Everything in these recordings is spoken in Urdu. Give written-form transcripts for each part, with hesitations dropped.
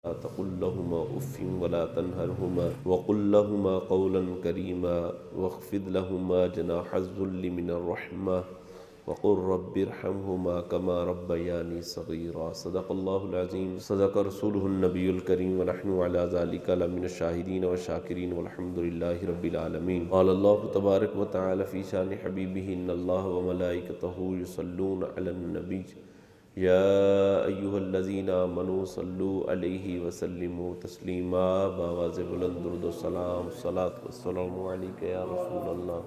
لا تقل لهما اف ولا تنهرهما وقل لهما قولا كريما واخفض لهما جناح الذل من الرحمة وقل رب ارحمهما كما ربياني صغيرا صدق الله العظيم صدق رسوله النبي الكريم ونحن على ذلك لمن الشاهدين والشاكرين والحمد لله رب العالمين قال الله تبارك وتعالى في شان حبيبه إن الله وملائكته يصلون على النبي يا أيها الذين آمنوا صلوا عليه وسلموا تسليما بآواز بلند درود و سلام صلاة والسلام عليك يا رسول الله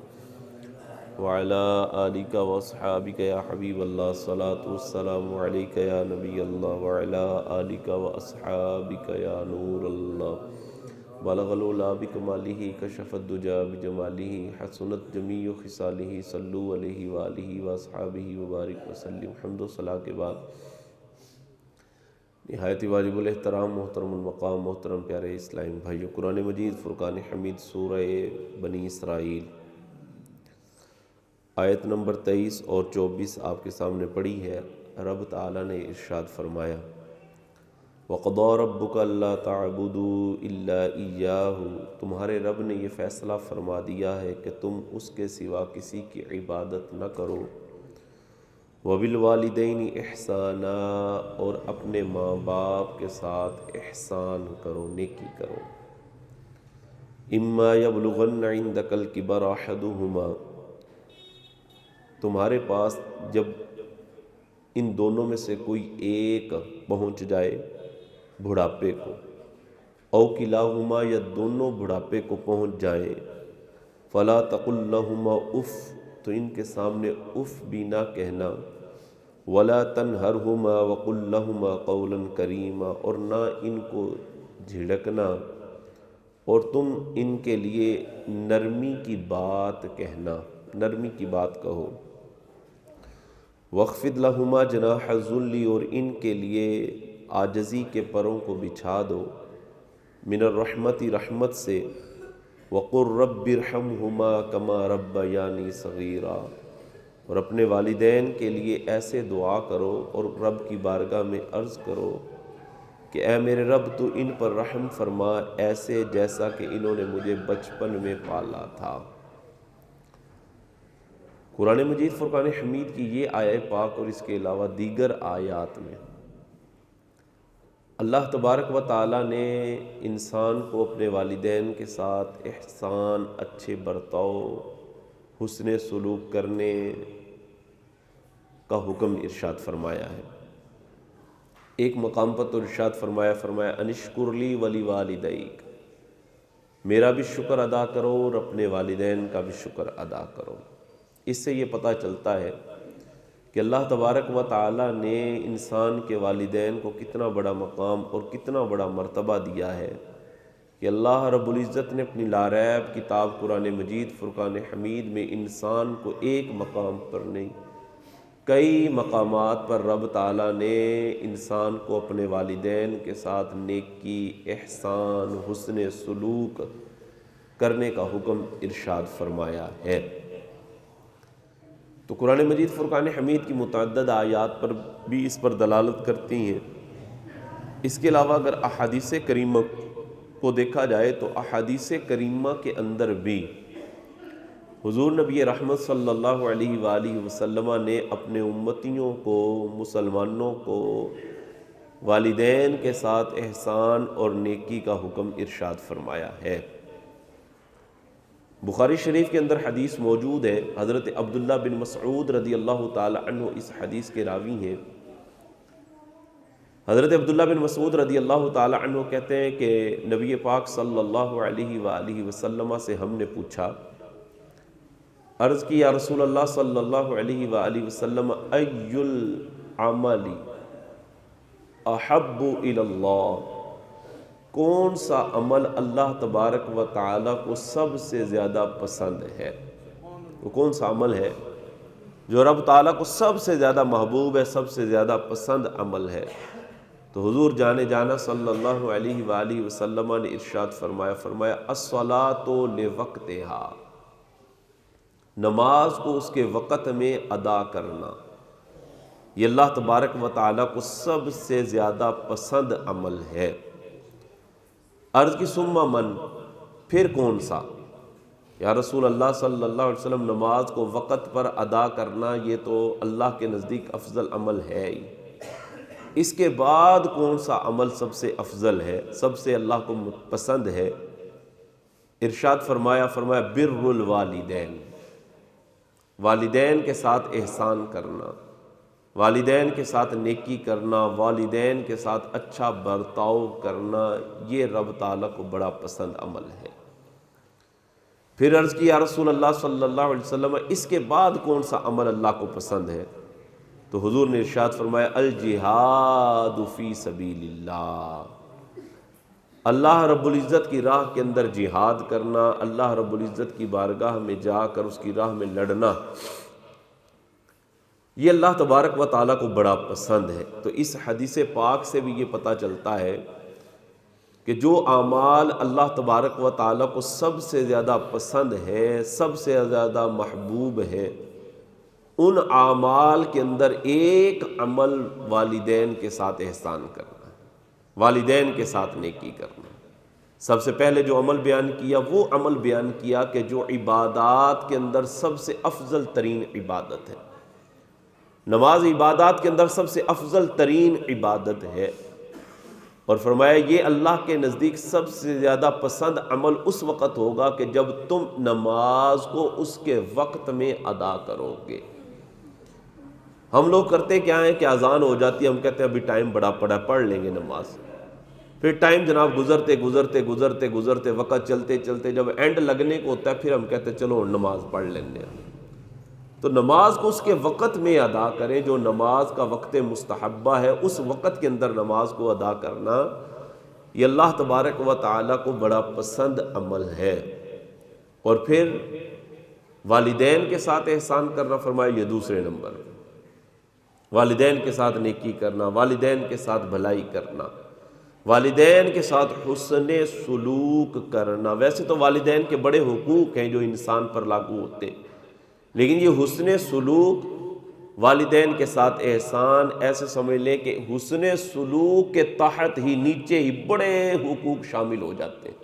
وعلى آلك وأصحابك يا حبيب الله صلاة والسلام عليك يا نبي الله وعلى آلك وأصحابك يا نور الله بلغ العلا بکمالہ کشف الدجا بجمالہ حسنت جمیع خصالہ صلو علیہ وآلہ واصحابہ وبارک وسلم۔ حمد و صلاح کے بعد نہایت واجب الاحترام محترم المقام محترم پیارے اسلام بھائیو، قرآن مجید فرقان حمید سورہ بنی اسرائیل آیت نمبر 23 اور 24 آپ کے سامنے پڑھی ہے۔ رب تعالیٰ نے ارشاد فرمایا وَقَضَىٰ رَبُّكَ أَلَّا تَعْبُدُوا إِلَّا إِيَّاهُ، تمہارے رب نے یہ فیصلہ فرما دیا ہے کہ تم اس کے سوا کسی کی عبادت نہ کرو۔ وَبِالْوَالِدَيْنِ إِحْسَانًا، اور اپنے ماں باپ کے ساتھ احسان کرو، نیکی کرو۔ إِمَّا يَبْلُغَنَّ عِندَكَ الْكِبَرَ أَحَدُهُمَا، تمہارے پاس جب ان دونوں میں سے کوئی ایک پہنچ جائے بڑھاپے کو، او کلاہما، یا دونوں بڑھاپے کو پہنچ جائیں، فلا تقل لہما اف، تو ان کے سامنے اف بھی نہ کہنا، ولا تنہرہما وقل لہما قولا کریما، اور نہ ان کو جھڑکنا اور تم ان کے لیے نرمی کی بات کہنا، نرمی کی بات کہو۔ وَاخْفِضْ لَهُمَا جَنَاحَ الذُّلِّ، اور ان کے لیے عاجزی کے پروں کو بچھا دو، من الرحمت، رحمت سے، وَقُلْ رَبِّ ارْحَمْهُمَا كَمَا رَبَّيَانِي صَغِيرًا، اور اپنے والدین کے لیے ایسے دعا کرو اور رب کی بارگاہ میں عرض کرو کہ اے میرے رب تو ان پر رحم فرما، ایسے جیسا کہ انہوں نے مجھے بچپن میں پالا تھا۔ قرآن مجید فرقان حمید کی یہ آیت پاک اور اس کے علاوہ دیگر آیات میں اللہ تبارک و تعالیٰ نے انسان کو اپنے والدین کے ساتھ احسان، اچھے برتاؤ، حسن سلوک کرنے کا حکم ارشاد فرمایا ہے۔ ایک مقام پر تو ارشاد فرمایا انشکر لی ولی والدیک، میرا بھی شکر ادا کرو اور اپنے والدین کا بھی شکر ادا کرو۔ اس سے یہ پتہ چلتا ہے کہ اللہ تبارک و تعالیٰ نے انسان کے والدین کو کتنا بڑا مقام اور کتنا بڑا مرتبہ دیا ہے کہ اللہ رب العزت نے اپنی لاریب کتاب قرآن مجید فرقان حمید میں انسان کو ایک مقام پر نہیں، کئی مقامات پر رب تعالیٰ نے انسان کو اپنے والدین کے ساتھ نیکی، احسان، حسن سلوک کرنے کا حکم ارشاد فرمایا ہے۔ تو قرآن مجید فرقان حمید کی متعدد آیات پر بھی اس پر دلالت کرتی ہیں۔ اس کے علاوہ اگر احادیث کریمہ کو دیکھا جائے تو احادیث کریمہ کے اندر بھی حضور نبی رحمت صلی اللہ علیہ وآلہ وسلم نے اپنے امتیوں کو، مسلمانوں کو والدین کے ساتھ احسان اور نیکی کا حکم ارشاد فرمایا ہے۔ بخاری شریف کے اندر حدیث موجود ہے، حضرت عبداللہ بن مسعود رضی اللہ تعالی عنہ اس حدیث کے راوی ہیں۔ حضرت عبداللہ بن مسعود رضی اللہ تعالی عنہ کہتے ہیں کہ نبی پاک صلی اللہ علیہ وآلہ وسلم سے ہم نے پوچھا، عرض کی یا رسول اللہ صلی اللہ علیہ وآلہ وسلم ای العمل احب الی اللہ، کون سا عمل اللہ تبارک و تعالیٰ کو سب سے زیادہ پسند ہے؟ وہ کون سا عمل ہے جو رب تعالیٰ کو سب سے زیادہ محبوب ہے، سب سے زیادہ پسند عمل ہے؟ تو حضور جانے جانا صلی اللہ علیہ وآلہ وسلم نے ارشاد فرمایا الصلاۃ لوقتہا، نماز کو اس کے وقت میں ادا کرنا، یہ اللہ تبارک و تعالیٰ کو سب سے زیادہ پسند عمل ہے۔ عرض کی ثم من، پھر کون سا؟ یا رسول اللہ صلی اللہ علیہ وسلم نماز کو وقت پر ادا کرنا یہ تو اللہ کے نزدیک افضل عمل ہے ہی، اس کے بعد کون سا عمل سب سے افضل ہے، سب سے اللہ کو پسند ہے؟ ارشاد فرمایا بر الوالدین، والدین کے ساتھ احسان کرنا، والدین کے ساتھ نیکی کرنا، والدین کے ساتھ اچھا برتاؤ کرنا، یہ رب تعالیٰ کو بڑا پسند عمل ہے۔ پھر عرض کی یا رسول اللہ صلی اللہ علیہ وسلم اس کے بعد کون سا عمل اللہ کو پسند ہے؟ تو حضور نے ارشاد فرمایا الجہاد فی سبیل اللہ، اللہ رب العزت کی راہ کے اندر جہاد کرنا، اللہ رب العزت کی بارگاہ میں جا کر اس کی راہ میں لڑنا، یہ اللہ تبارک و تعالیٰ کو بڑا پسند ہے۔ تو اس حدیث پاک سے بھی یہ پتہ چلتا ہے کہ جو اعمال اللہ تبارک و تعالیٰ کو سب سے زیادہ پسند ہے، سب سے زیادہ محبوب ہے، ان اعمال کے اندر ایک عمل والدین کے ساتھ احسان کرنا ہے، والدین کے ساتھ نیکی کرنا۔ سب سے پہلے جو عمل بیان کیا وہ عمل بیان کیا کہ جو عبادات کے اندر سب سے افضل ترین عبادت ہے، نماز عبادات کے اندر سب سے افضل ترین عبادت ہے، اور فرمایا یہ اللہ کے نزدیک سب سے زیادہ پسند عمل اس وقت ہوگا کہ جب تم نماز کو اس کے وقت میں ادا کرو گے۔ ہم لوگ کرتے کیا ہیں کہ اذان ہو جاتی ہے، ہم کہتے ہیں ابھی ٹائم بڑا پڑا ہے، پڑھ لیں گے نماز، پھر ٹائم جناب گزرتے وقت چلتے چلتے جب اینڈ لگنے کو ہوتا ہے پھر ہم کہتے ہیں چلو نماز پڑھ لینے ہیں۔ تو نماز کو اس کے وقت میں ادا کریں، جو نماز کا وقت مستحبہ ہے اس وقت کے اندر نماز کو ادا کرنا، یہ اللہ تبارک و تعالیٰ کو بڑا پسند عمل ہے۔ اور پھر والدین کے ساتھ احسان کرنا، فرمایا یہ دوسرے نمبر، والدین کے ساتھ نیکی کرنا، والدین کے ساتھ بھلائی کرنا، والدین کے ساتھ حسن سلوک کرنا۔ ویسے تو والدین کے بڑے حقوق ہیں جو انسان پر لاگو ہوتے ہیں، لیکن یہ حسن سلوک، والدین کے ساتھ احسان، ایسے سمجھ لیں کہ حسن سلوک کے تحت ہی نیچے ہی بڑے حقوق شامل ہو جاتے ہیں۔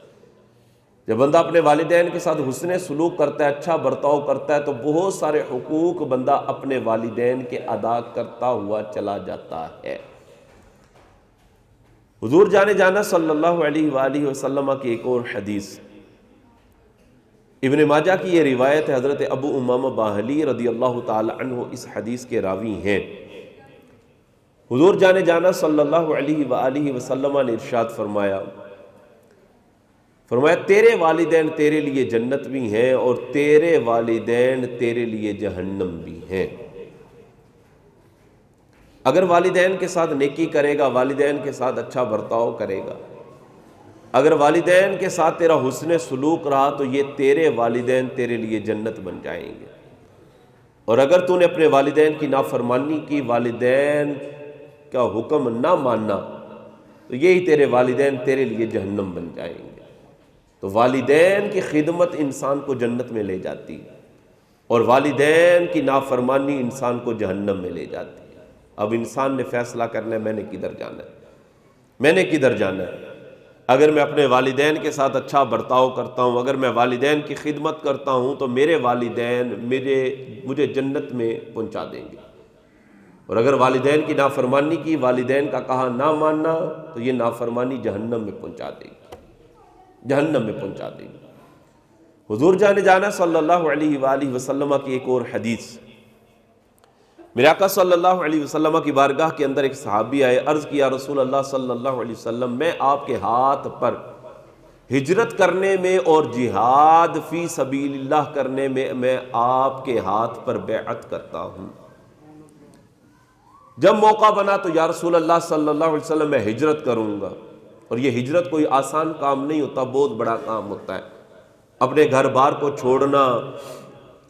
جب بندہ اپنے والدین کے ساتھ حسن سلوک کرتا ہے، اچھا برتاؤ کرتا ہے، تو بہت سارے حقوق بندہ اپنے والدین کے ادا کرتا ہوا چلا جاتا ہے۔ حضور جانے جانا صلی اللہ علیہ وآلہ وسلم کی ایک اور حدیث، ابن ماجہ کی یہ روایت ہے، حضرت ابو امامہ باہلی رضی اللہ تعالی عنہ اس حدیث کے راوی ہیں۔ حضور جانے جانا صلی اللہ علیہ وآلہ وسلم نے ارشاد فرمایا تیرے والدین تیرے لیے جنت بھی ہیں اور تیرے والدین تیرے لیے جہنم بھی ہیں۔ اگر والدین کے ساتھ نیکی کرے گا، والدین کے ساتھ اچھا برتاؤ کرے گا، اگر والدین کے ساتھ تیرا حسن سلوک رہا تو یہ تیرے والدین تیرے لیے جنت بن جائیں گے، اور اگر تو نے اپنے والدین کی نافرمانی کی، والدین کا حکم نہ ماننا، تو یہی تیرے والدین تیرے لیے جہنم بن جائیں گے۔ تو والدین کی خدمت انسان کو جنت میں لے جاتی ہے، اور والدین کی نافرمانی انسان کو جہنم میں لے جاتی ہے۔ اب انسان نے فیصلہ کرنا ہے میں نے کدھر جانا ہے، میں نے کدھر جانا ہے۔ اگر میں اپنے والدین کے ساتھ اچھا برتاؤ کرتا ہوں، اگر میں والدین کی خدمت کرتا ہوں تو میرے والدین مجھے جنت میں پہنچا دیں گے، اور اگر والدین کی نافرمانی کی، والدین کا کہا نہ ماننا، تو یہ نافرمانی جہنم میں پہنچا دے گی، جہنم میں پہنچا دے گی۔ حضور جانے جانا صلی اللہ علیہ وآلہ وسلم کی ایک اور حدیث، میرے آقا صلی اللہ علیہ وسلم کی بارگاہ کے اندر ایک صحابی آئے، عرض کیا رسول اللہ صلی اللہ علیہ وسلم میں آپ کے ہاتھ پر ہجرت کرنے میں اور جہاد فی سبیل اللہ کرنے میں آپ کے ہاتھ پر بیعت کرتا ہوں۔ جب موقع بنا تو یا رسول اللہ صلی اللہ علیہ وسلم میں ہجرت کروں گا، اور یہ ہجرت کوئی آسان کام نہیں ہوتا، بہت بڑا کام ہوتا ہے۔ اپنے گھر بار کو چھوڑنا،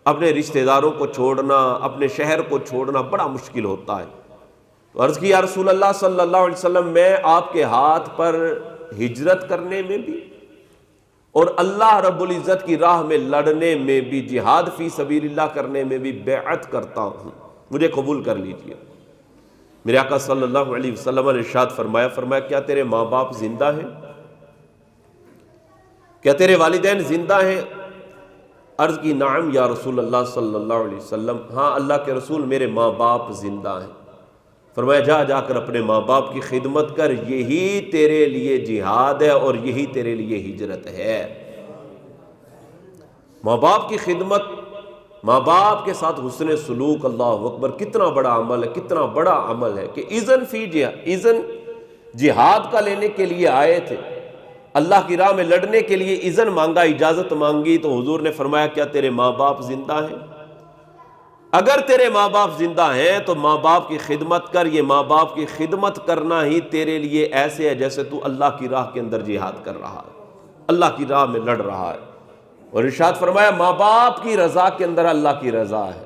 اپنے رشتہ داروں کو چھوڑنا، اپنے شہر کو چھوڑنا بڑا مشکل ہوتا ہے۔ تو عرض کی یا رسول اللہ صلی اللہ علیہ وسلم میں آپ کے ہاتھ پر ہجرت کرنے میں بھی اور اللہ رب العزت کی راہ میں لڑنے میں بھی، جہاد فی سبیل اللہ کرنے میں بھی بیعت کرتا ہوں، مجھے قبول کر لیجئے۔ میرے آقا صلی اللہ علیہ وسلم نے ارشاد فرمایا کیا تیرے ماں باپ زندہ ہیں؟ کیا تیرے والدین زندہ ہیں؟ عرض کی نعم یا رسول اللہ صلی اللہ علیہ وسلم، ہاں اللہ کے رسول میرے ماں باپ زندہ ہیں۔ فرمایا جا کر اپنے ماں باپ کی خدمت کر، یہی تیرے لیے جہاد ہے اور یہی تیرے لیے ہجرت ہے۔ ماں باپ کی خدمت، ماں باپ کے ساتھ حسن سلوک، اللہ اکبر، کتنا بڑا عمل ہے، کتنا بڑا عمل ہے کہ اذن جہاد کا لینے کے لیے آئے تھے، اللہ کی راہ میں لڑنے کے لیے اذن مانگا، اجازت مانگی، تو حضور نے فرمایا کیا تیرے ماں باپ زندہ ہیں؟ اگر تیرے ماں باپ زندہ ہیں تو ماں باپ کی خدمت کر۔ یہ ماں باپ کی خدمت کرنا ہی تیرے لیے ایسے ہے جیسے تو اللہ کی راہ کے اندر جہاد کر رہا ہے، اللہ کی راہ میں لڑ رہا ہے۔ اور ارشاد فرمایا ماں باپ کی رضا کے اندر اللہ کی رضا ہے،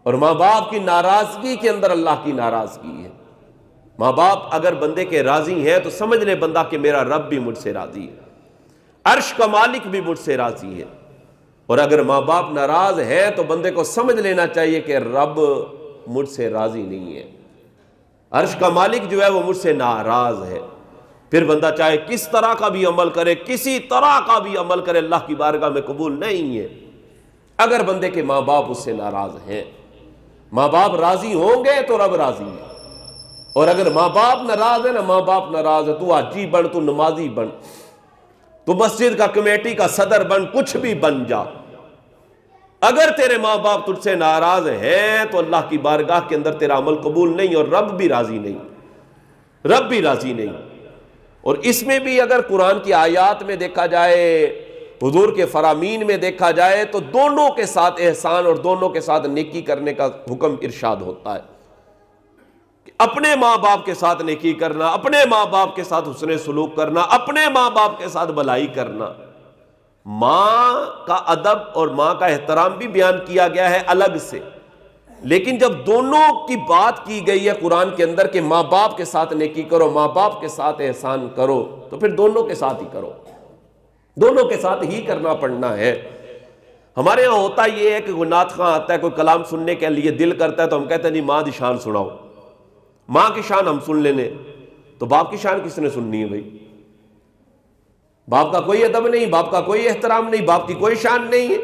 اور ماں باپ کی ناراضگی کے اندر اللہ کی ناراضگی ہے۔ ماں باپ اگر بندے کے راضی ہیں تو سمجھ لے بندہ کہ میرا رب بھی مجھ سے راضی ہے، عرش کا مالک بھی مجھ سے راضی ہے۔ اور اگر ماں باپ ناراض ہیں تو بندے کو سمجھ لینا چاہیے کہ رب مجھ سے راضی نہیں ہے، عرش کا مالک جو ہے وہ مجھ سے ناراض ہے۔ پھر بندہ چاہے کس طرح کا بھی عمل کرے، کسی طرح کا بھی عمل کرے، اللہ کی بارگاہ میں قبول نہیں ہے اگر بندے کے ماں باپ اس سے ناراض ہیں۔ ماں باپ راضی ہوں گے تو رب راضی ہے، اور اگر ماں باپ ناراض ہے نا، ماں باپ ناراض ہے، تو حاجی بن، تو نمازی بن، تو مسجد کا کمیٹی کا صدر بن، کچھ بھی بن جا، اگر تیرے ماں باپ تجھ سے ناراض ہیں تو اللہ کی بارگاہ کے اندر تیرا عمل قبول نہیں، اور رب بھی راضی نہیں، رب بھی راضی نہیں۔ اور اس میں بھی اگر قرآن کی آیات میں دیکھا جائے، حضور کے فرامین میں دیکھا جائے، تو دونوں کے ساتھ احسان اور دونوں کے ساتھ نیکی کرنے کا حکم ارشاد ہوتا ہے کہ اپنے ماں باپ کے ساتھ نیکی کرنا، اپنے ماں باپ کے ساتھ حسن سلوک کرنا، اپنے ماں باپ کے ساتھ بھلائی کرنا۔ ماں کا ادب اور ماں کا احترام بھی بیان کیا گیا ہے الگ سے، لیکن جب دونوں کی بات کی گئی ہے قرآن کے اندر کہ ماں باپ کے ساتھ نیکی کرو، ماں باپ کے ساتھ احسان کرو، تو پھر دونوں کے ساتھ ہی کرو، دونوں کے ساتھ ہی کرنا پڑنا ہے۔ ہمارے یہاں ہوتا یہ ہے کہ کوئی نعت خواں آتا ہے، کوئی کلام سننے کے لیے دل کرتا ہے تو ہم کہتے ہیں جی ماں دی شان سناؤ، ماں کی شان ہم سن لینے، تو باپ کی شان کس نے سننی ہے بھائی؟ باپ کا کوئی ادب نہیں، باپ کا کوئی احترام نہیں، باپ کی کوئی شان نہیں ہے۔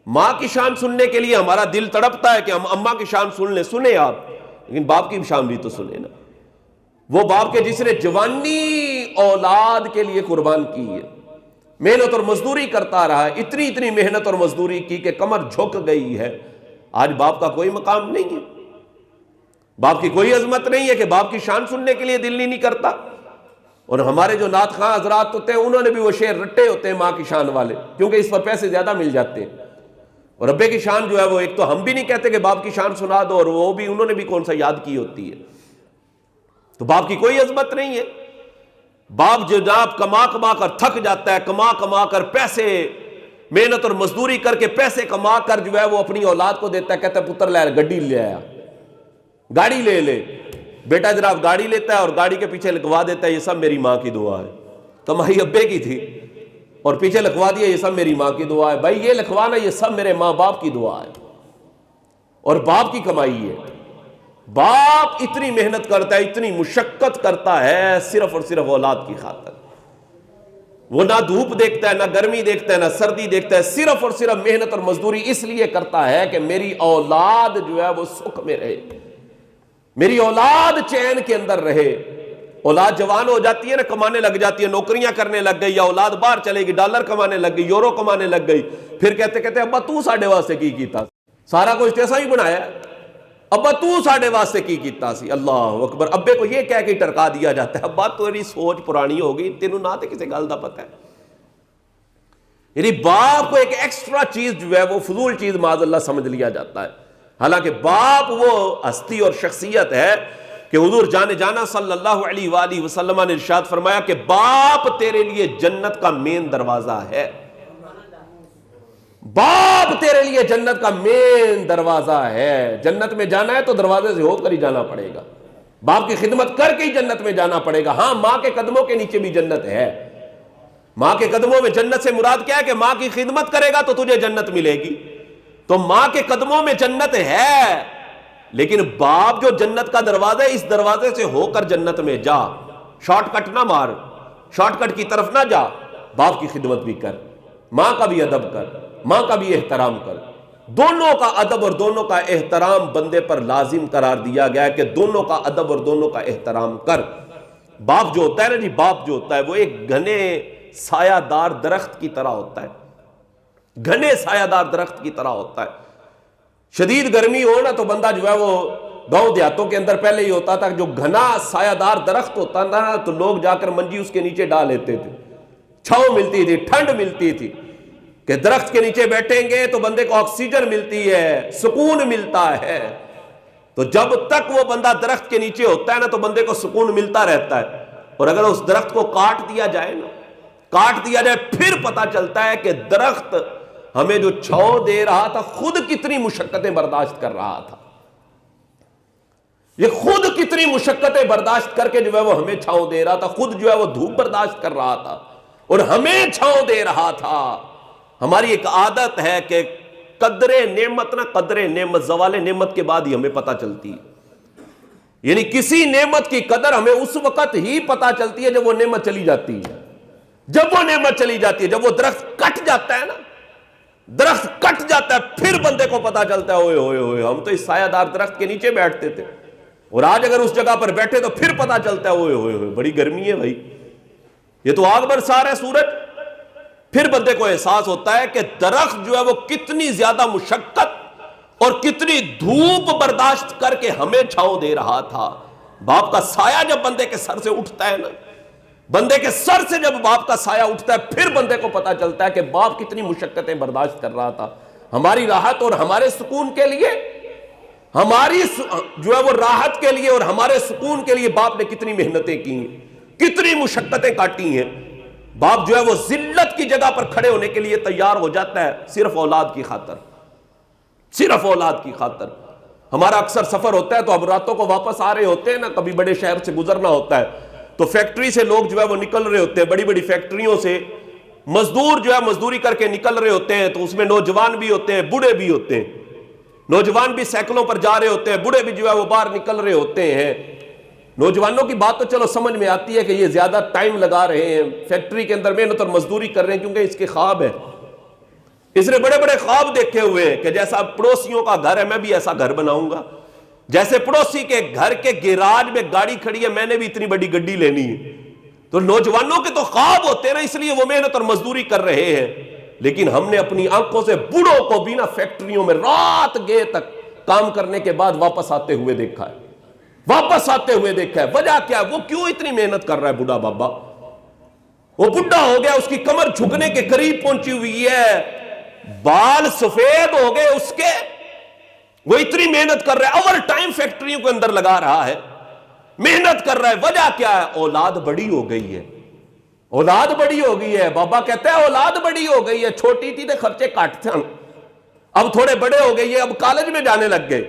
ماں کی شان سننے کے لیے ہمارا دل تڑپتا ہے کہ ہم اماں کی شان سن لیں، سنیں آپ، لیکن باپ کی شان بھی تو سنیں نا۔ وہ باپ کے جس نے جوانی اولاد کے لیے قربان کی ہے، محنت اور مزدوری کرتا رہا ہے، اتنی محنت اور مزدوری کی کہ کمر جھک گئی ہے، آج باپ کا کوئی مقام نہیں ہے، باپ کی کوئی عظمت نہیں ہے کہ باپ کی شان سننے کے لیے دل نہیں کرتا۔ اور ہمارے جو نعت خواں حضرات ہوتے ہیں انہوں نے بھی وہ شعر رٹے ہوتے ہیں ماں کی شان والے، کیونکہ اس پر پیسے زیادہ مل جاتے ہیں۔ اور ابے کی شان جو ہے وہ ایک تو ہم بھی نہیں کہتے کہ باپ کی شان سنا دو، اور وہ بھی انہوں نے بھی کون سا یاد کی ہوتی ہے، تو باپ کی کوئی عظمت نہیں ہے۔ باپ جناب کما کر تھک جاتا ہے، کما کر پیسے، محنت اور مزدوری کر کے پیسے کما کر جو ہے وہ اپنی اولاد کو دیتا ہے، کہتا ہے پتر لے گڈی لے آیا، گاڑی لے لے، بیٹا جناب گاڑی لیتا ہے اور گاڑی کے پیچھے لکھوا دیتا ہے یہ سب میری ماں کی دعا ہے، کمائی ابے کی تھی اور پیچھے لکھوا دیا یہ سب میری ماں کی دعا ہے۔ بھائی یہ لکھوانا یہ سب میرے ماں باپ کی دعا ہے اور باپ کی کمائی ہے۔ باپ اتنی محنت کرتا ہے، اتنی مشقت کرتا ہے صرف اور صرف اولاد کی خاطر، وہ نہ دھوپ دیکھتا ہے، نہ گرمی دیکھتا ہے، نہ سردی دیکھتا ہے، صرف اور صرف محنت اور مزدوری اس لیے کرتا ہے کہ میری اولاد جو ہے وہ سکھ میں رہے، میری اولاد چین کے اندر رہے۔ اولاد جوان ہو جاتی ہے نا، کمانے لگ جاتی ہے، نوکریاں کرنے لگ گئی، یا اولاد باہر چلے گی، ڈالر کمانے لگ گئی، یورو کمانے لگ گئی، پھر کہتے ابا تو ساڈے واسطے کی کیتا، سارا کچھ تیسا ہی بنایا، ابا تو ساڈے واسطے کی کیتا سی۔ اللہ اکبر، ابے کو یہ کہہ کے ٹرکا دیا جاتا ہے، ابا تیری سوچ پرانی ہوگی، تینوں نہ تے کسی گل دا پتہ ہے۔ یعنی باپ کو ایک ایکسٹرا چیز جو ہے وہ فضول چیز معاذ اللہ سمجھ لیا جاتا ہے، حالانکہ باپ وہ ہستی اور شخصیت ہے کہ حضور جانا صلی اللہ علیہ وآلہ وسلم نے ارشاد فرمایا کہ باپ تیرے لیے جنت کا مین دروازہ ہے، باپ تیرے لیے جنت کا مین دروازہ ہے۔ جنت میں جانا ہے تو دروازے سے ہو کر ہی جانا پڑے گا، باپ کی خدمت کر کے ہی جنت میں جانا پڑے گا۔ ہاں ماں کے قدموں کے نیچے بھی جنت ہے، ماں کے قدموں میں جنت سے مراد کیا ہے کہ ماں کی خدمت کرے گا تو تجھے جنت ملے گی، تو ماں کے قدموں میں جنت ہے، لیکن باپ جو جنت کا دروازہ ہے اس دروازے سے ہو کر جنت میں جا، شارٹ کٹ نہ مار، شارٹ کٹ کی طرف نہ جا، باپ کی خدمت بھی کر، ماں کا بھی ادب کر، ماں کا بھی احترام کر۔ دونوں کا ادب اور دونوں کا احترام بندے پر لازم قرار دیا گیا ہے کہ دونوں کا ادب اور دونوں کا احترام کر۔ باپ جو ہوتا ہے نا جی، باپ جو ہوتا ہے وہ ایک گھنے سایہ دار درخت کی طرح ہوتا ہے، گھنے سایہ دار درخت کی طرح ہوتا ہے۔ شدید گرمی ہو نا تو بندہ جو ہے وہ گاؤں دیہاتوں کے اندر پہلے ہی ہوتا تھا، جو گھنا سایہ دار درخت ہوتا تھا نا تو لوگ جا کر منجی اس کے نیچے ڈال لیتے تھے، چھاؤں ملتی تھی، ٹھنڈ ملتی تھی کہ درخت کے نیچے بیٹھیں گے تو بندے کو آکسیجن ملتی ہے، سکون ملتا ہے۔ تو جب تک وہ بندہ درخت کے نیچے ہوتا ہے نا تو بندے کو سکون ملتا رہتا ہے، اور اگر اس درخت کو کاٹ دیا جائے نا، کاٹ دیا جائے، پھر پتا چلتا ہے کہ درخت ہمیں جو چھاؤں دے رہا تھا خود کتنی مشقتیں برداشت کر رہا تھا، یہ خود کتنی مشقتیں برداشت کر کے جو ہے وہ ہمیں چھاؤں دے رہا تھا، خود جو ہے وہ دھوپ برداشت کر رہا تھا اور ہمیں چھاؤں دے رہا تھا۔ ہماری ایک عادت ہے کہ قدر نعمت نہ قدر نعمت زوال نعمت کے بعد ہی ہمیں پتہ چلتی ہے، یعنی کسی نعمت کی قدر ہمیں اس وقت ہی پتہ چلتی ہے جب وہ نعمت چلی جاتی ہے، جب وہ نعمت چلی جاتی ہے، جب وہ درخت کٹ جاتا ہے نا، درخت کٹ جاتا ہے پھر بندے کو پتہ چلتا ہے اوئے ہوئے ہوئے ہم تو اس سایہ دار درخت کے نیچے بیٹھتے تھے، اور آج اگر اس جگہ پر بیٹھے تو پھر پتہ چلتا ہے اوئے ہوئے ہوئے بڑی گرمی ہے بھائی، یہ تو آگ برسا رہا ہے سورج۔ پھر بندے کو احساس ہوتا ہے کہ درخت جو ہے وہ کتنی زیادہ مشقت اور کتنی دھوپ برداشت کر کے ہمیں چھاؤں دے رہا تھا۔ باپ کا سایہ جب بندے کے سر سے اٹھتا ہے نا، بندے کے سر سے جب باپ کا سایہ اٹھتا ہے پھر بندے کو پتا چلتا ہے کہ باپ کتنی مشقتیں برداشت کر رہا تھا ہماری راحت اور ہمارے سکون کے لیے، ہماری جو ہے وہ راحت کے لیے اور ہمارے سکون کے لیے باپ نے کتنی محنتیں کی ہیں، کتنی مشقتیں کاٹی ہیں۔ باپ جو ہے وہ ذلت کی جگہ پر کھڑے ہونے کے لیے تیار ہو جاتا ہے صرف اولاد کی خاطر، صرف اولاد کی خاطر۔ ہمارا اکثر سفر ہوتا ہے تو اب راتوں کو واپس آ رہے ہوتے ہیں نا، کبھی بڑے شہر سے گزرنا ہوتا ہے تو فیکٹری سے لوگ جو ہے وہ نکل رہے ہوتے ہیں، بڑی بڑی فیکٹریوں سے مزدور جو ہے مزدوری کر کے نکل رہے ہوتے ہیں، تو اس میں نوجوان بھی ہوتے ہیں، بوڑھے بھی ہوتے ہیں، نوجوان بھی سائیکلوں پر جا رہے ہوتے ہیں، بوڑھے بھی جو ہے وہ باہر نکل رہے ہوتے ہیں۔ نوجوانوں کی بات تو چلو سمجھ میں آتی ہے کہ یہ زیادہ ٹائم لگا رہے ہیں، فیکٹری کے اندر محنت اور مزدوری کر رہے ہیں کیونکہ اس کے خواب ہے، اس نے بڑے بڑے خواب دیکھے ہوئے ہیں کہ جیسا پڑوسیوں کا گھر ہے میں بھی ایسا گھر بناؤں گا، جیسے پڑوسی کے گھر کے گیراج میں گاڑی کھڑی ہے میں نے بھی اتنی بڑی گڈی لینی ہے۔ تو نوجوانوں کے تو خواب ہوتے ہیں نا، اس لیے وہ محنت اور مزدوری کر رہے ہیں، لیکن ہم نے اپنی آنکھوں سے بوڑھوں کو بھی نا فیکٹریوں میں رات گئے تک کام کرنے کے بعد واپس آتے ہوئے دیکھا ہے، واپس آتے ہوئے دیکھا ہے۔ وجہ کیا ہے؟ وہ کیوں اتنی محنت کر رہا ہے بوڑھا بابا؟ وہ بوڑھا ہو گیا، اس کی کمر جھکنے کے قریب پہنچی ہوئی ہے، بال سفید ہو گئے اس کے، وہ اتنی محنت کر رہا ہے، اوور ٹائم فیکٹریوں کے اندر لگا رہا ہے، محنت کر رہا ہے۔ وجہ کیا ہے؟ اولاد بڑی ہو گئی ہے، اولاد بڑی ہو گئی ہے۔ بابا کہتا ہے اولاد بڑی ہو گئی ہے، چھوٹی تھی تو خرچے کاٹ تھے، اب تھوڑے بڑے ہو گئی ہے، اب کالج میں جانے لگ گئے،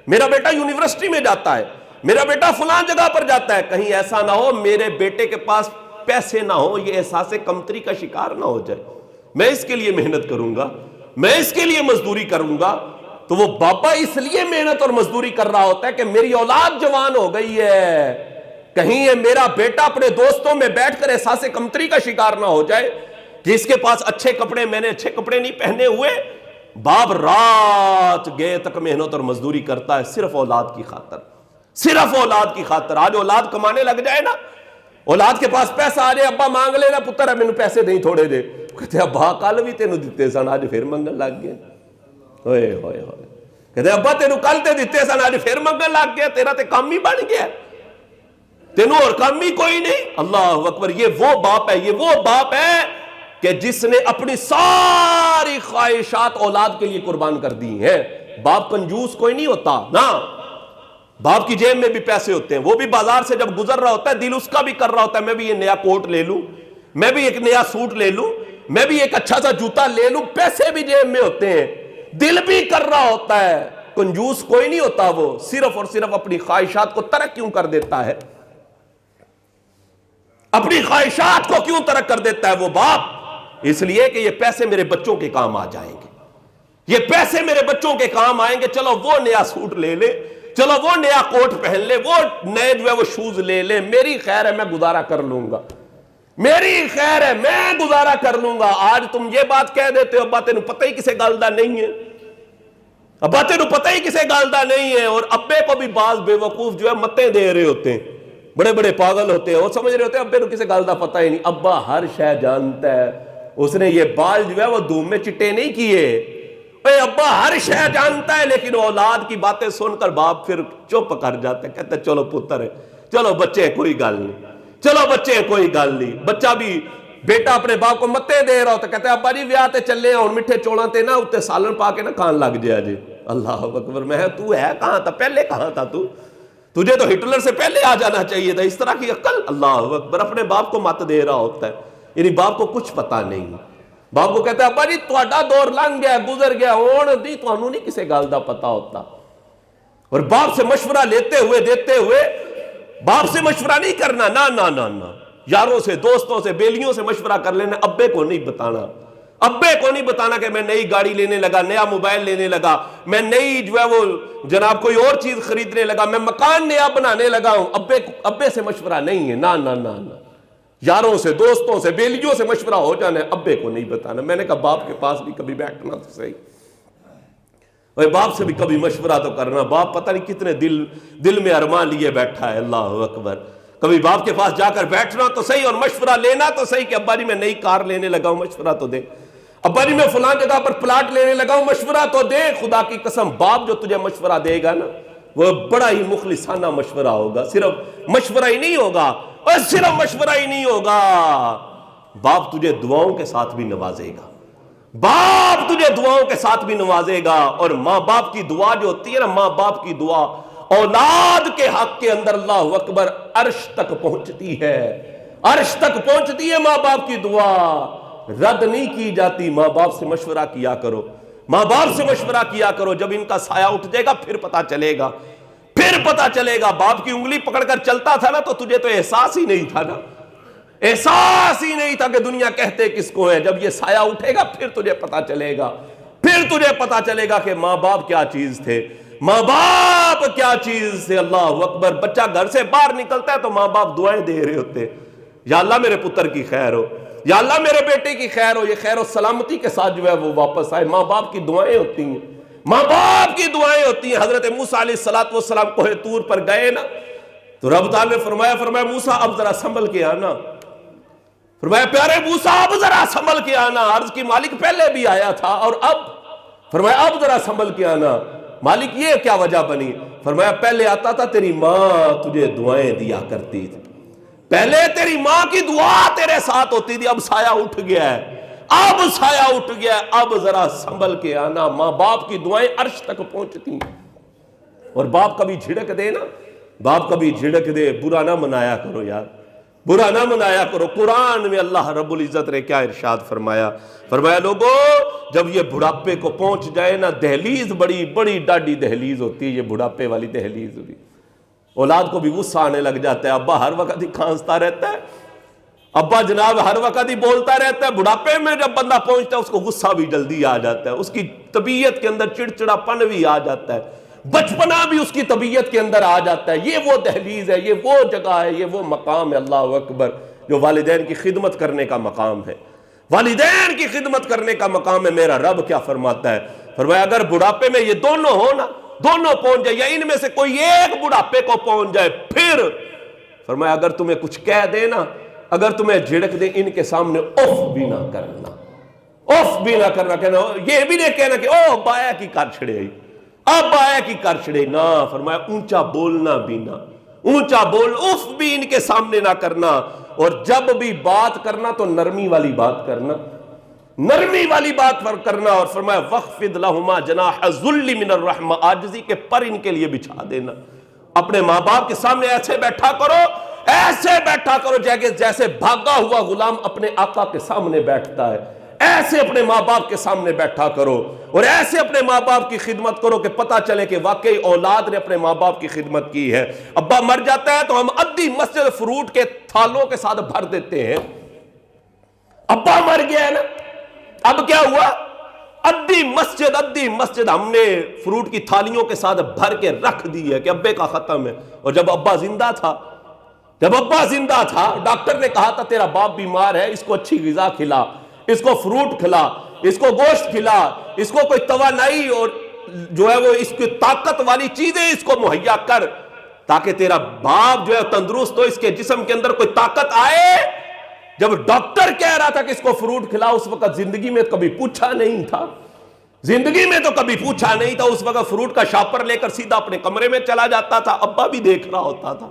میرا بیٹا یونیورسٹی میں جاتا ہے، میرا بیٹا فلاں جگہ پر جاتا ہے، کہیں ایسا نہ ہو میرے بیٹے کے پاس پیسے نہ ہو، یہ احساس کمتری کا شکار نہ ہو جائے، میں اس کے لیے محنت کروں گا، میں اس کے لیے مزدوری کروں گا۔ تو وہ بابا اس لیے محنت اور مزدوری کر رہا ہوتا ہے کہ میری اولاد جوان ہو گئی ہے، کہیں یہ میرا بیٹا اپنے دوستوں میں بیٹھ کر احساس کمتری کا شکار نہ ہو جائے کہ اس کے پاس اچھے کپڑے، میں نے اچھے کپڑے نہیں پہنے ہوئے۔ باپ رات گئے تک محنت اور مزدوری کرتا ہے صرف اولاد کی خاطر، صرف اولاد کی خاطر۔ آج اولاد کمانے لگ جائے نا، اولاد کے پاس پیسہ آ جائے، ابا مانگ لے نا پتر ہے مینوں پیسے دیں تھوڑے دے، کہتے ابا کل بھی تینوں دیتے سن آج پھر منگن لگ گئے، ہوئے ہوئے ہوئے، کہتے ابا تینوں کل تے دیتے سن آج پھر منگن لگ گیا، تیرا تے کام ہی بن گیا، تینوں اور کام ہی کوئی نہیں۔ اللہ اکبر، یہ وہ باپ ہے، یہ وہ باپ ہے کہ جس نے اپنی ساری خواہشات اولاد کے لیے قربان کر دی ہیں۔ باپ کنجوس کوئی نہیں ہوتا نا، باپ کی جیب میں بھی پیسے ہوتے ہیں، وہ بھی بازار سے جب گزر رہا ہوتا ہے دل اس کا بھی کر رہا ہوتا ہے میں بھی یہ نیا کوٹ لے لوں، میں بھی ایک نیا سوٹ لے لوں، میں بھی ایک اچھا سا جوتا لے لوں، پیسے بھی جیب میں ہوتے ہیں، دل بھی کر رہا ہوتا ہے۔ کنجوس کوئی نہیں ہوتا، وہ صرف اور صرف اپنی خواہشات کو ترک کیوں کر دیتا ہے؟ اپنی خواہشات کو کیوں ترک کر دیتا ہے وہ باپ؟ اس لیے کہ یہ پیسے میرے بچوں کے کام آ جائیں گے، یہ پیسے میرے بچوں کے کام آئیں گے، چلو وہ نیا سوٹ لے لے، چلو وہ نیا کوٹ پہن لے، وہ نئے جو ہے وہ شوز لے لے، میری خیر ہے میں گزارا کر لوں گا۔ میری خیر ہے، میں گزارا کر لوں گا۔ آج تم یہ بات کہہ دیتے ہو، ابا تینوں پتہ ہی کسے گل دا نہیں ہے، ابا تینوں پتہ ہی کسے گل دا نہیں ہے۔ اور ابے کو بھی بعض بے وقوف جو ہے متیں دے رہے ہوتے ہیں، بڑے بڑے پاگل ہوتے ہیں، وہ سمجھ رہے ہوتے ہیں ابے کو کسے گل دا پتہ ہی نہیں۔ ابا ہر شے جانتا ہے، اس نے یہ بال جو ہے وہ دھوم میں چٹے نہیں کیے۔ اے ابا ہر شے جانتا ہے، لیکن اولاد کی باتیں سن کر باپ پھر چپ کر جاتا ہے، کہتا ہے چلو پتر ہے، چلو بچے کوئی گل نہیں، چلو بچے کوئی گل نہیں۔ بچہ بھی بیٹا اپنے باپ کو متے دے رہا ہوتا ہے، کہتا ہے ابا جی ویاہ تے چلے ہیں، ہن میٹھے چوڑاں تے نا اتے سالن پا کے نا کھان لگ جائے جی۔ اللہ اکبر، میں تو ہے کہاں تھا پہلے، کہاں تھا تو؟ تجھے تو ہٹلر سے پہلے آ جانا چاہیے تھا، اس طرح کی عقل۔ اللہ اکبر، اپنے باپ کو مت دے رہا ہوتا ہے، یعنی باپ کو کچھ پتہ نہیں۔ باپ کو کہتا ہے ابا جی تہاڈا دور لنگ گیا، گزر گیا، ہن نہیں تانوں نہیں کسے گل دا پتہ ہوتا۔ اور باپ سے مشورہ لیتے ہوئے دیتے ہوئے باپ سے مشورہ نہیں کرنا، نہ نہ نہ نہ، یاروں سے دوستوں سے بیلیوں سے مشورہ کر لینا، ابے کو نہیں بتانا۔ ابے کو نہیں بتانا کہ میں نئی گاڑی لینے لگا، نیا موبائل لینے لگا، میں نئی جو ہے وہ جناب کوئی اور چیز خریدنے لگا، میں مکان نیا بنانے لگا ہوں۔ ابے سے مشورہ نہیں ہے، نہ نہ نہ نہ، یاروں سے دوستوں سے بیلیوں سے مشورہ ہو جانا ہے، ابے کو نہیں بتانا۔ میں نے کہا باپ کے پاس بھی کبھی بیٹھنا تو صحیح، اور باپ سے بھی کبھی مشورہ تو کرنا۔ باپ پتہ نہیں کتنے دل میں ارمان لیے بیٹھا ہے، اللہ اکبر۔ کبھی باپ کے پاس جا کر بیٹھنا تو صحیح اور مشورہ لینا تو صحیح کہ ابا جی میں نئی کار لینے لگا ہوں، مشورہ تو دے۔ ابا جی میں فلاں جگہ پر پلاٹ لینے لگا ہوں، مشورہ تو دے۔ خدا کی قسم باپ جو تجھے مشورہ دے گا نا، وہ بڑا ہی مخلصانہ مشورہ ہوگا۔ صرف مشورہ ہی نہیں ہوگا، اور صرف مشورہ ہی نہیں ہوگا، باپ تجھے دعاؤں کے ساتھ بھی نوازے گا، باپ تجھے دعاؤں کے ساتھ بھی نوازے گا۔ اور ماں باپ کی دعا جو ہوتی ہے نا، ماں باپ کی دعا اولاد کے حق کے اندر اللہ اکبر عرش تک پہنچتی ہے، عرش تک پہنچتی ہے ماں باپ کی دعا، رد نہیں کی جاتی۔ ماں باپ سے مشورہ کیا کرو، ماں باپ سے مشورہ کیا کرو، جب ان کا سایہ اٹھ جائے گا پھر پتہ چلے گا، پھر پتہ چلے گا۔ باپ کی انگلی پکڑ کر چلتا تھا نا تو تجھے تو احساس ہی نہیں تھا نا، احساس ہی نہیں تھا کہ دنیا کہتے کس کو ہے۔ جب یہ سایہ اٹھے گا پھر تجھے پتا چلے گا، پھر تجھے پتا چلے گا کہ ماں باپ کیا چیز تھے، ماں باپ کیا چیز تھے۔ اللہ اکبر، بچہ گھر سے باہر نکلتا ہے تو ماں باپ دعائیں دے رہے ہوتے، یا اللہ میرے پتر کی خیر ہو، یا اللہ میرے بیٹے کی خیر ہو، یہ خیر و سلامتی کے ساتھ جو ہے وہ واپس آئے۔ ماں باپ کی دعائیں ہوتی ہیں، ماں باپ کی دعائیں ہوتی ہیں۔ حضرت موسیٰ علیہ السلام کوہ طور پر گئے نا تو رب تعالیٰ نے فرمایا موسیٰ اب ذرا سنبھل کے آنا۔ فرمایا پیارے موسیٰ اب ذرا سنبھل کے آنا، عرض کی مالک پہلے بھی آیا تھا اور اب؟ فرمایا اب ذرا سنبھل کے آنا۔ مالک یہ کیا وجہ بنی؟ فرمایا پہلے آتا تھا تیری ماں تجھے دعائیں دیا کرتی تھی، پہلے تیری ماں کی دعا تیرے ساتھ ہوتی تھی، اب سایہ اٹھ گیا ہے، اب سایہ اٹھ گیا ہے، اب ذرا سنبھل کے آنا۔ ماں باپ کی دعائیں عرش تک پہنچتی ہیں۔ اور باپ کبھی جھڑک دے نا، باپ کبھی جھڑک دے، برا نہ منایا کرو یار، برا نہ منایا کرو۔ قرآن میں اللہ رب العزت نے کیا ارشاد فرمایا؟ فرمایا لوگو جب یہ بڑھاپے کو پہنچ جائے نا، دہلیز بڑی بڑی ڈاڈی دہلیز ہوتی ہے، یہ بڑھاپے والی دہلیز ہوتی، اولاد کو بھی غصہ آنے لگ جاتا ہے، ابا ہر وقت ہی کھانستا رہتا ہے، ابا جناب ہر وقت ہی بولتا رہتا ہے۔ بڑھاپے میں جب بندہ پہنچتا ہے اس کو غصہ بھی جلدی آ جاتا ہے، اس کی طبیعت کے اندر چڑچڑا پن بھی آ جاتا ہے، بچپنا بھی اس کی طبیعت کے اندر آ جاتا ہے۔ یہ وہ دہلیز ہے، یہ وہ جگہ ہے، یہ وہ مقام ہے اللہ اکبر جو والدین کی خدمت کرنے کا مقام ہے، والدین کی خدمت کرنے کا مقام ہے۔ میرا رب کیا فرماتا ہے؟ فرمایا اگر بڑھاپے میں یہ دونوں ہو نا، دونوں پہنچ جائے، یا ان میں سے کوئی ایک بڑھاپے کو پہنچ جائے، پھر فرمایا اگر تمہیں کچھ کہہ دے نا، اگر تمہیں جھڑک دے، ان کے سامنے اف بھی نہ کرنا، اف بھی نہ کرنا، کہنا یہ بھی نہیں کہنا کہ او بایا کی کر چھڑے ہی، اب آیا کی کر چھڑے نہ۔ فرمایا اونچا بولنا بھی نہ، اونچا بول، اف بھی ان کے سامنے نہ کرنا، اور جب بھی بات کرنا تو نرمی والی بات کرنا، نرمی والی بات پر کرنا۔ اور فرمایا وَخْفِضْ لَهُمَا جَنَاحَ الذُّلِّ مِنَ الرَّحْمَةِ، عاجزی کے پر ان کے لیے بچھا دینا۔ اپنے ماں باپ کے سامنے ایسے بیٹھا کرو، ایسے بیٹھا کرو جیسے بھاگا ہوا غلام اپنے آقا کے سامنے بیٹھتا ہے، ایسے اپنے ماں باپ کے سامنے بیٹھا کرو، اور ایسے اپنے ماں باپ کی خدمت کرو کہ پتہ چلے کہ واقعی اولاد نے اپنے ماں باپ کی خدمت کی ہے۔ ابا مر جاتا ہے تو ہم ادھی مسجد فروٹ کے تھالوں کے ساتھ بھر دیتے ہیں، ابا مر گیا ہے نا، اب کیا ہوا؟ ادھی مسجد ہم نے فروٹ کی تھالیوں کے ساتھ بھر کے رکھ دی ہے کہ ابے کا ختم ہے۔ اور جب ابا زندہ تھا جب ابا زندہ تھا ڈاکٹر نے کہا تھا تیرا باپ بیمار ہے، اس کو اچھی غذا کھلا، اس کو فروٹ کھلا، اس کو گوشت کھلا، اس کو کوئی توانائی اور جو ہے وہ اس کی طاقت والی چیزیں اس کو مہیا کر، تاکہ تیرا باپ جو ہے تندرست ہو، اس کے جسم کے اندر کوئی طاقت آئے۔ جب ڈاکٹر کہہ رہا تھا کہ اس کو فروٹ کھلا، اس وقت زندگی میں کبھی پوچھا نہیں تھا، زندگی میں تو کبھی پوچھا نہیں تھا۔ اس وقت فروٹ کا شاپر لے کر سیدھا اپنے کمرے میں چلا جاتا تھا، ابا بھی دیکھ رہا ہوتا تھا،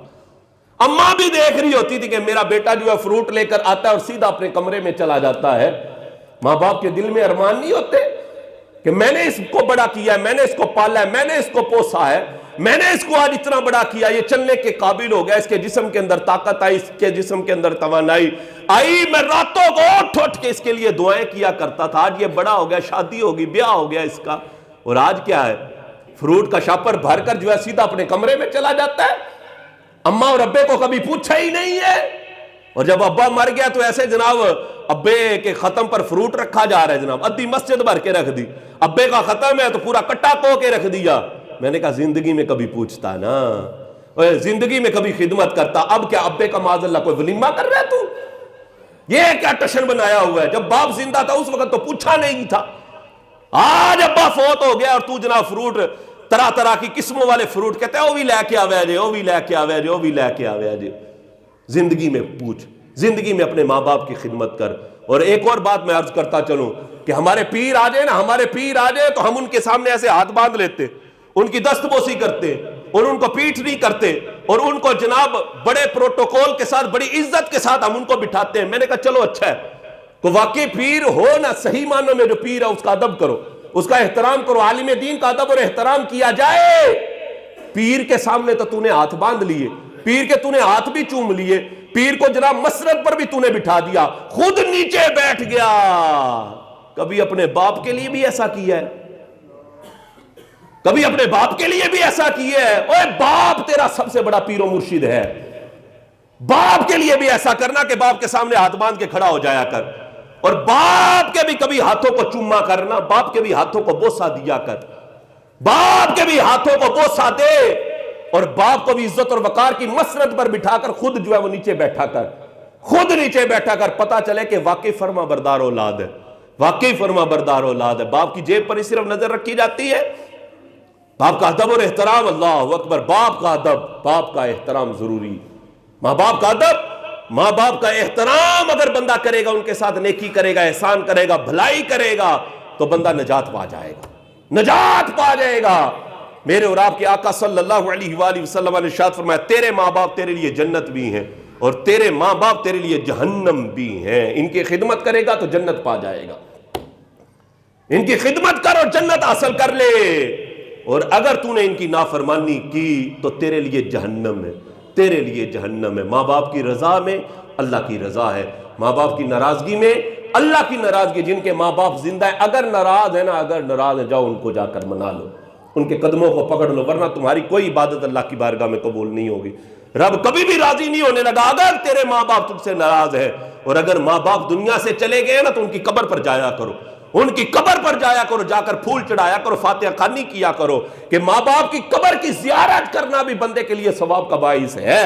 اماں بھی دیکھ رہی ہوتی تھی کہ میرا بیٹا جو ہے فروٹ لے کر آتا ہے اور سیدھا اپنے کمرے میں چلا جاتا ہے۔ ماں باپ کے دل میں ارمان نہیں ہوتے کہ میں نے اس کو بڑا کیا ہے، میں نے اس کو پالا ہے، میں نے اس کو پوسا ہے، میں نے اس کو آج اتنا بڑا کیا، یہ چلنے کے قابل ہو گیا، اس کے جسم کے اندر طاقت آئی، اس کے جسم کے اندر توانائی آئی، میں راتوں کو اٹھ کے اس کے لیے دعائیں کیا کرتا تھا، آج یہ بڑا ہو گیا، شادی ہوگی، بیاہ ہو گیا اس کا، اور آج کیا ہے؟ فروٹ کا شاپر بھر کر جو ہے سیدھا اپنے کمرے میں چلا جاتا ہے، اماں اور ابے کو کبھی پوچھا ہی نہیں ہے۔ اور جب ابا مر گیا تو ایسے جناب ابے کے ختم پر فروٹ رکھا جا رہا ہے، جناب ادھی مسجد بھر کے رکھ دی، ابے کا ختم ہے تو پورا کٹا کو کے رکھ دیا۔ میں نے کہا زندگی میں کبھی پوچھتا نا، زندگی میں کبھی خدمت کرتا، اب کیا ابے کا معاذ اللہ کوئی ولیمہ کر رہا ہے تو؟ یہ کیا ٹشن بنایا ہوا ہے؟ جب باپ زندہ تھا اس وقت تو پوچھا نہیں تھا، آج ابا فوت ہو گیا اور تو جناب فروٹ طرح طرح کی قسموں والے فروٹ کہتے ہیں وہ بھی لے کے آوے جے، وہ بھی لے کے آوے جے، وہ بھی لے کے آوے جے۔ زندگی میں پوچھ، زندگی میں اپنے ماں باپ کی خدمت کر۔ اور ایک اور بات میں عرض کرتا چلوں کہ ہمارے پیر آ جائے نا، ہمارے پیر آ جائے تو ہم ان کے سامنے ایسے ہاتھ باندھ لیتے، ان کی دست بوسی کرتے اور ان کو پیٹ نہیں کرتے، اور ان کو جناب بڑے پروٹوکول کے ساتھ، بڑی عزت کے ساتھ ہم ان کو بٹھاتے ہیں۔ میں نے کہا چلو اچھا ہے، تو واقعی پیر ہو نا، صحیح معنوں میں جو پیر ہے اس کا ادب کرو، اس کا احترام کرو، عالم دین کا ادب اور احترام کیا جائے۔ پیر کے سامنے تو نے ہاتھ باندھ لیے، پیر کے نے ہاتھ بھی چوم لیے، پیر کو جناب مسرت پر بھی نے بٹھا دیا، خود نیچے بیٹھ گیا۔ کبھی اپنے باپ کے لیے بھی ایسا کیا ہے؟ کبھی اپنے باپ کے لیے بھی ایسا کیا ہے؟ اوے باپ تیرا سب سے بڑا پیر و مرشد ہے، باپ کے لیے بھی ایسا کرنا کہ باپ کے سامنے ہاتھ باندھ کے کھڑا ہو جایا کر، اور باپ کے بھی کبھی ہاتھوں کو چوما کرنا، باپ کے بھی ہاتھوں کو بوسہ دیا کر، باپ کے بھی ہاتھوں کو بوسہ دے، اور باپ کو بھی عزت اور وقار کی مسرت پر بٹھا کر خود جو ہے وہ نیچے بیٹھا کر، خود نیچے بیٹھا کر، پتا چلے کہ واقعی فرما بردار اولاد ہے، واقعی فرما بردار اولاد ہے۔ باپ کی جیب پر ہی صرف نظر رکھی جاتی ہے، باپ کا ادب اور احترام، اللہ اکبر، باپ کا ادب، باپ کا احترام ضروری، ماں باپ کا ادب، ماں باپ کا احترام اگر بندہ کرے گا، ان کے ساتھ نیکی کرے گا، احسان کرے گا، بھلائی کرے گا، تو بندہ نجات پا جائے گا، نجات پا جائے گا۔ میرے اور آپ کے آقا صلی اللہ علیہ وآلہ وسلم نے ارشاد فرمایا تیرے ماں باپ تیرے لیے جنت بھی ہیں اور تیرے ماں باپ تیرے لیے جہنم بھی ہیں، ان کی خدمت کرے گا تو جنت پا جائے گا، ان کی خدمت کر اور جنت حاصل کر لے، اور اگر تو نے ان کی نافرمانی کی تو تیرے لیے جہنم ہے، تیرے لیے جہنم ہے۔ ماں باپ کی رضا میں اللہ کی رضا ہے، ماں باپ کی ناراضگی میں اللہ کی ناراضگی۔ جن کے ماں باپ زندہ ہیں اگر ناراض ہے نا، اگر ناراض ہے، جاؤ ان کو جا کر منا لو، ان کے قدموں کو پکڑ لو، ورنہ تمہاری کوئی عبادت اللہ کی بارگاہ میں قبول نہیں ہوگی۔ رب کبھی بھی راضی نہیں ہونے لگا اگر تیرے ماں باپ تم سے ناراض ہے، اور اگر ماں باپ دنیا سے چلے گئے نا تو ان کی قبر پر جایا کرو، ان کی قبر پر جایا کرو، جا کر پھول چڑھایا کرو، فاتحہ خوانی کیا کرو، کہ ماں باپ کی قبر کی زیارت کرنا بھی بندے کے لیے ثواب کا باعث ہے،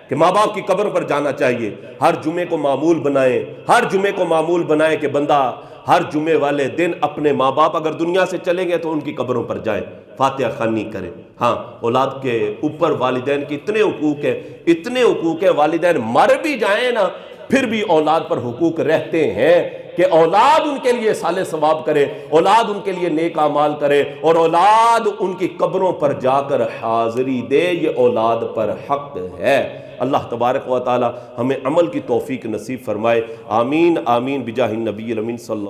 کہ ماں باپ کی قبر پر جانا چاہیے۔ ہر جمعے کو معمول بنائیں، ہر جمعے کو معمول بنائیں کہ بندہ ہر جمعے والے دن اپنے ماں باپ اگر دنیا سے چلیں گے تو ان کی قبروں پر جائیں، فاتحہ خوانی کریں۔ ہاں، اولاد کے اوپر والدین کی اتنے حقوق ہیں، اتنے حقوق ہیں، والدین مر بھی جائیں نا پھر بھی اولاد پر حقوق رہتے ہیں، کہ اولاد ان کے لیے صالح ثواب کرے، اولاد ان کے لیے نیک اعمال کرے، اور اولاد ان کی قبروں پر جا کر حاضری دے، یہ اولاد پر حق ہے۔ اللہ تبارک و تعالی ہمیں عمل کی توفیق نصیب فرمائے، آمین آمین بجاہ النبی الامین صلی اللہ